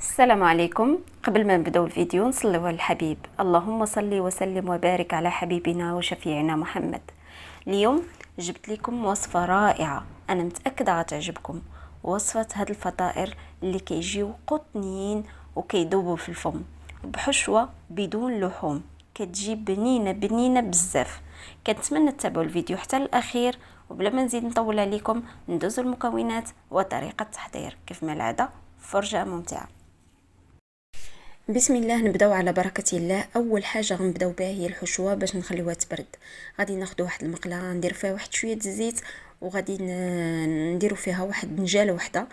السلام عليكم. قبل ما نبداو الفيديو نصليو على الحبيب، اللهم صل وسلم وبارك على حبيبنا وشفيعنا محمد. اليوم جبت لكم وصفة رائعة، انا متأكدة غتعجبكم. وصفة هاد الفطائر اللي كيجيو قطنيين وكيذوبوا في الفم بحشوة بدون لحوم، كتجي بنينة بنينة بزاف. كنتمنى تتابعوا الفيديو حتى الاخير، وبلا ما نزيد نطول عليكم ندوزو المكونات وطريقة التحضير كيف ما العادة. فرجة ممتعة. بسم الله، نبداو على بركه الله. اول حاجه غنبداو بها هي الحشوه باش نخليوها تبرد. غادي ناخذ واحد المقله ندير فيها واحد شويه الزيت، وغادي نديرو فيها واحد نجاله وحده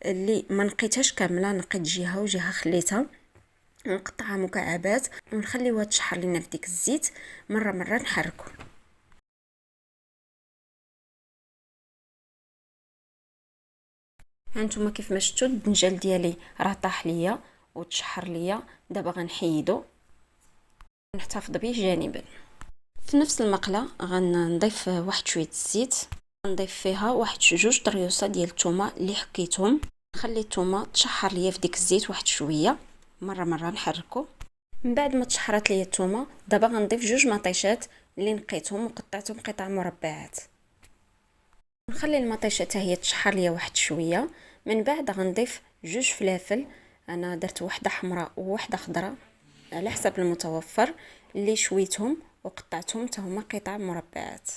اللي ما نقيتهاش كامله، نقيت جهه وجهه خليتها، ونقطعها مكعبات ونخليوها تشحر لينا في ديك الزيت. مره مره نحركو. هانتوما كيف ما شفتوا الدنجال ديالي راه طاح ليا وتشحر ليا. دابا غنحيدو نحتفظ به جانبا. في نفس المقله غنضيف واحد شويه الزيت، نضيف فيها واحد جوج طريوسه ديال الثومه اللي حكيتهم. نخلي الثومه تشحر ليا في ديك الزيت واحد شويه، مره مره نحركو. من بعد ما تشحرات ليا الثومه، دابا غنضيف جوج مطيشات اللي نقيتهم وقطعتهم قطع مربعات. نخلي المطيشه هي تشحر ليا واحد شويه. من بعد غنضيف جوج فلافل، انا درت واحده حمراء وواحده خضراء على حسب المتوفر، اللي شويتهم وقطعتهم حتى هما قطع مربعات.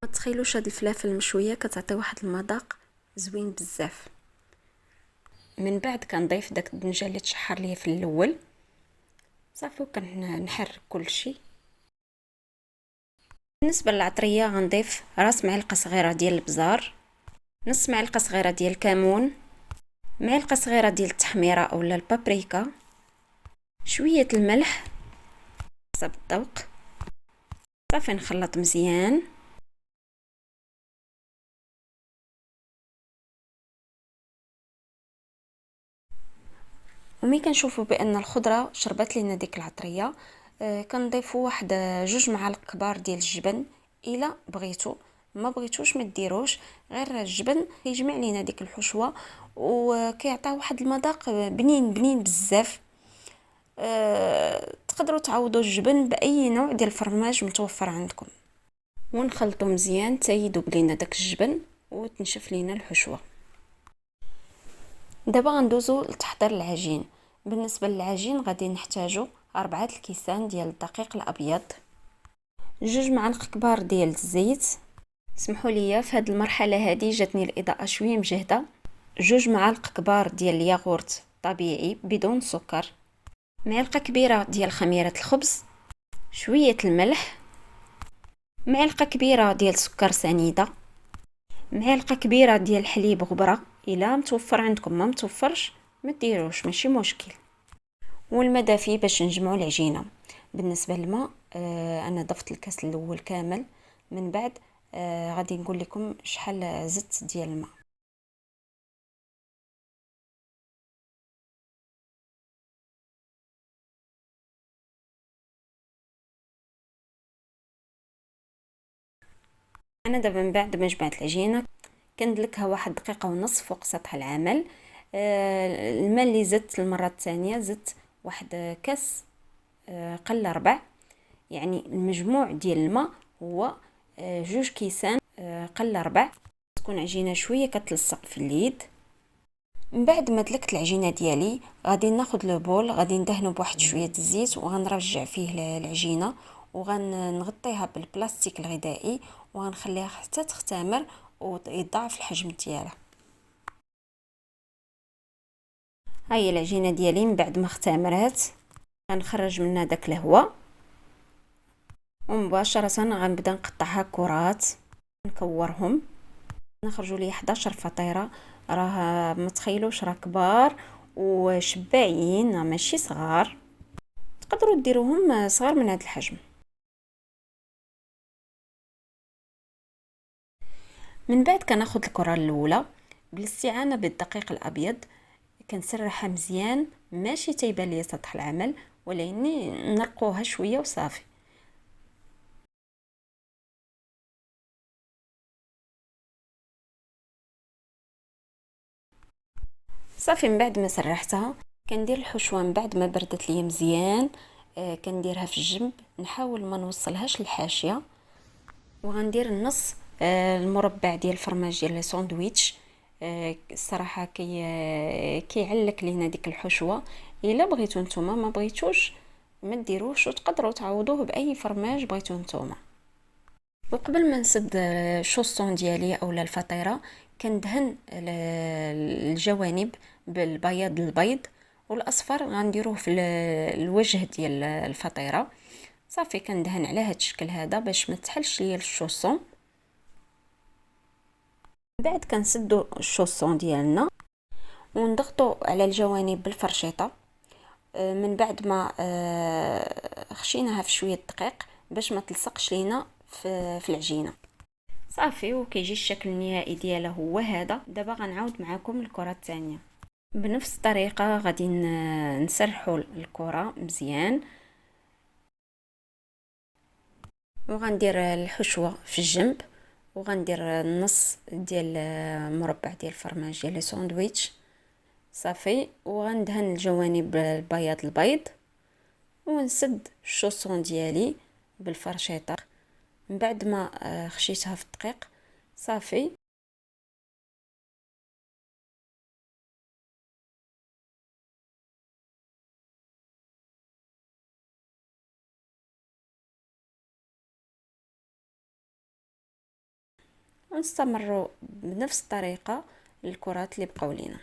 ما تخيلوش هاد الفلافل المشويه كتعطي واحد المذاق زوين بزاف. من بعد كنضيف داك الدنجه اللي تشحر ليا في الاول صافي، وكنحرك كلشي. بالنسبه للعطريه غنضيف راس معلقه صغيره ديال البزار، نص معلقه صغيره ديال الكمون، معلقه صغيره ديال التحميره اولا البابريكا، شويه الملح حسب الذوق. صافي نخلط مزيان. ومي كنشوفوا بان الخضره شربت لينا ديك العطريه، كنضيفوا واحد جوج معالق كبار ديال الجبن الا بغيتو. ما بغيتوش ما ديروش، غير الجبن كيجمع لينا ديك الحشوه وكيعطي واحد المذاق بنين بنين بزاف. تقدروا تعوضوا الجبن باي نوع ديال الفرماج متوفر عندكم، ونخلطوا مزيان حتى يذوب لينا داك الجبن وتنشف لينا الحشوه. دابا غندوزو لتحضير العجين. بالنسبه للعجين غادي نحتاجو 4 الكيسان ديال الدقيق الابيض، جوج معالق كبار ديال الزيت. سمحوا لي في هذه المرحله هذه جاتني الاضاءه شويه مجهده. جوج معالق كبار ديال الياغورت طبيعي بدون سكر، معلقه كبيره ديال خميره الخبز، شويه الملح، معلقه كبيره ديال سكر سنيده، معلقه كبيره ديال الحليب غبره الا متوفر عندكم. ما متوفرش ما ديروش ماشي مشكل. والماء دافي باش نجمعوا العجينه. بالنسبه للماء انا ضفت الكاس الاول كامل. من بعد غادي نقول لكم شحال زدت ديال الماء. انا دابا من بعد ما جمعت العجينه كندلكها واحد دقيقه ونص فوق سطح العمل. الماء اللي زدت المره الثانيه زدت واحد كاس قله ربع، يعني المجموع ديال الماء هو جوج كيسان قله ربع. تكون عجينه شويه كتلصق في اليد. من بعد ما دلكت العجينه ديالي غادي ناخذ لو بول، غادي ندهنه بواحد شويه الزيت وغنرجع فيه العجينه وغنغطيها بالبلاستيك الغذائي وغنخليها حتى تختمر ويضاعف الحجم ديالها. هاي العجينه ديالي من بعد ما اختمرات غنخرج منها داك الهواء، ومباشره غنبدا نقطعها كرات نكورهم. نخرجوا لي 11 فطيره، راه ما تخيلوش راه كبار وشباعين ماشي صغار. تقدروا ديروهم صغار من هذا الحجم. من بعد كناخذ الكره الاولى بالاستعانه بالدقيق الابيض، كنسرحها مزيان ماشي تيبان ليا سطح العمل، ولكن نرقوها شويه وصافي. صافي من بعد ما سرحتها كندير الحشوه من بعد ما بردت ليا مزيان. كنديرها في الجنب، نحاول ما نوصلهاش للحاشيه. وغندير النص المربع ديال الفرماج ديال الساندويتش. الصراحه كيعلك لينا ديك الحشوه. الا بغيتو نتوما، ما بغيتوش ما ديروش، وتقدروا تعوضوه باي فرماج بغيتو نتوما. وقبل ما نسد الشوصون ديالي اولا الفطيره، كندهن الجوانب بالبياض البيض، والاصفر غنديروه في الوجه ديال الفطيره. صافي كندهن على هذا الشكل هذا باش ما تحلش ليا الشوصون. بعد كنسدو الشوصون ديالنا ونضغطو على الجوانب بالفرشيطه. من بعد ما خشيناها في شويه دقيق باش ما تلصقش لينا في العجينه. صافي وكيجي الشكل النهائي ديالها هو هذا. دابا غنعاود معكم الكره الثانيه. بنفس الطريقه غادي نسرحوا الكره مزيان، وغندير الحشوه في الجنب، وغندير النص ديال مربع ديال الفرماج ديال الساندويتش. صافي وغندهن الجوانب بالبياض البيض، ونسد الشوصون ديالي بالفرشيطه من بعد ما خشيتها في الدقيق. صافي ونستمروا بنفس الطريقه الكرات اللي بقاو لينا.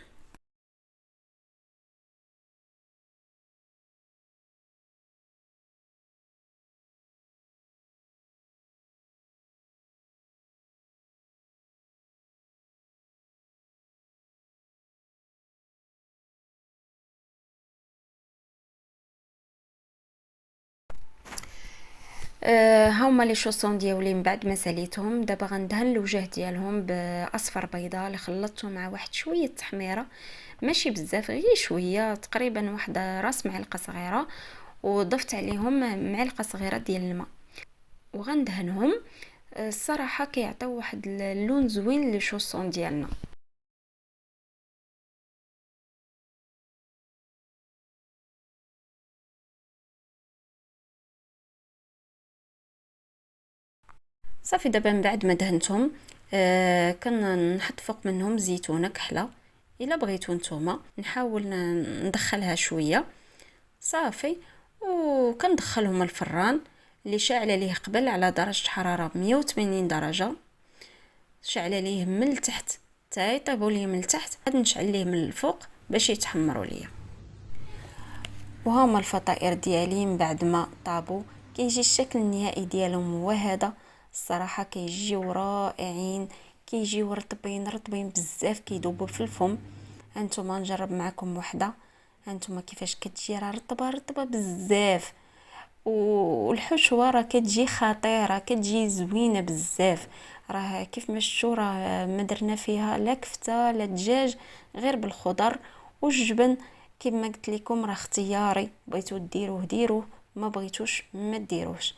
هاهما لي شوصون ديالي من بعد ما ساليتهم. دابا غندهن الوجه ديالهم باصفر بيضه اللي خلطته مع واحد شويه تحميره، ماشي بزاف، غير شويه، تقريبا واحد راس معلقه صغيره، وضفت عليهم معلقه صغيره ديال الماء وغندهنهم. الصراحه كيعطيو واحد اللون زوين للشوصون ديالنا. صافي دابا من بعد ما دهنتهم كنحط فوق منهم زيتونه كحله الا بغيتو نتوما. نحاول ندخلها شويه. صافي وكندخلهم الفران اللي شاعله ليه قبل على درجه حراره 180 درجه. شعله ليه من التحت حتى يطيبوا ليه من التحت، عاد نشعل ليه من الفوق باش يتحمروا ليه. وهما الفطائر ديالي من بعد ما طابوا كيجي الشكل النهائي ديالهم هو هذا. الصراحه كيجيو رائعين، كيجيو رطبين بزاف، كيذوبوا في الفم. هانتوما نجرب معكم وحده. هانتوما كيفاش كتجي راه رطبه بزاف، والحشوه راه كتجي خطيره، كتجي زوينه بزاف. راه كيف ما شفتوا راه ما درنا فيها لا كفته لا دجاج، غير بالخضر والجبن. كما قلت لكم راه اختياري، بغيتو ديروه ما بغيتوش ما ديروش.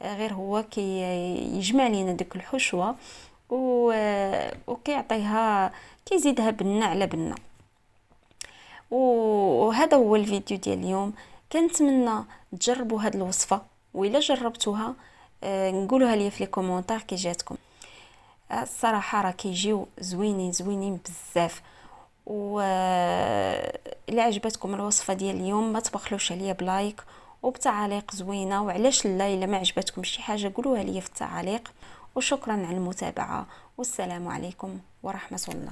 غير هو يجمع لينا ديك الحشوه وكيعطيها، كيزيدها بنه على بنه. وهذا هو الفيديو ديال اليوم. كنتمنى تجربوا هذه الوصفه، والا جربتوها نقولوها لي في لي كومونتير كي جاتكم. الصراحه راه كيجيو زوينين بزاف. و الا عجبتكم الوصفه ديال اليوم ما تبخلوش عليا بلايك وبتعاليق زوينه، وعلاش لا الا ما عجبتكم شي حاجه قولوها لي في التعاليق. وشكرا على المتابعه، والسلام عليكم ورحمه الله.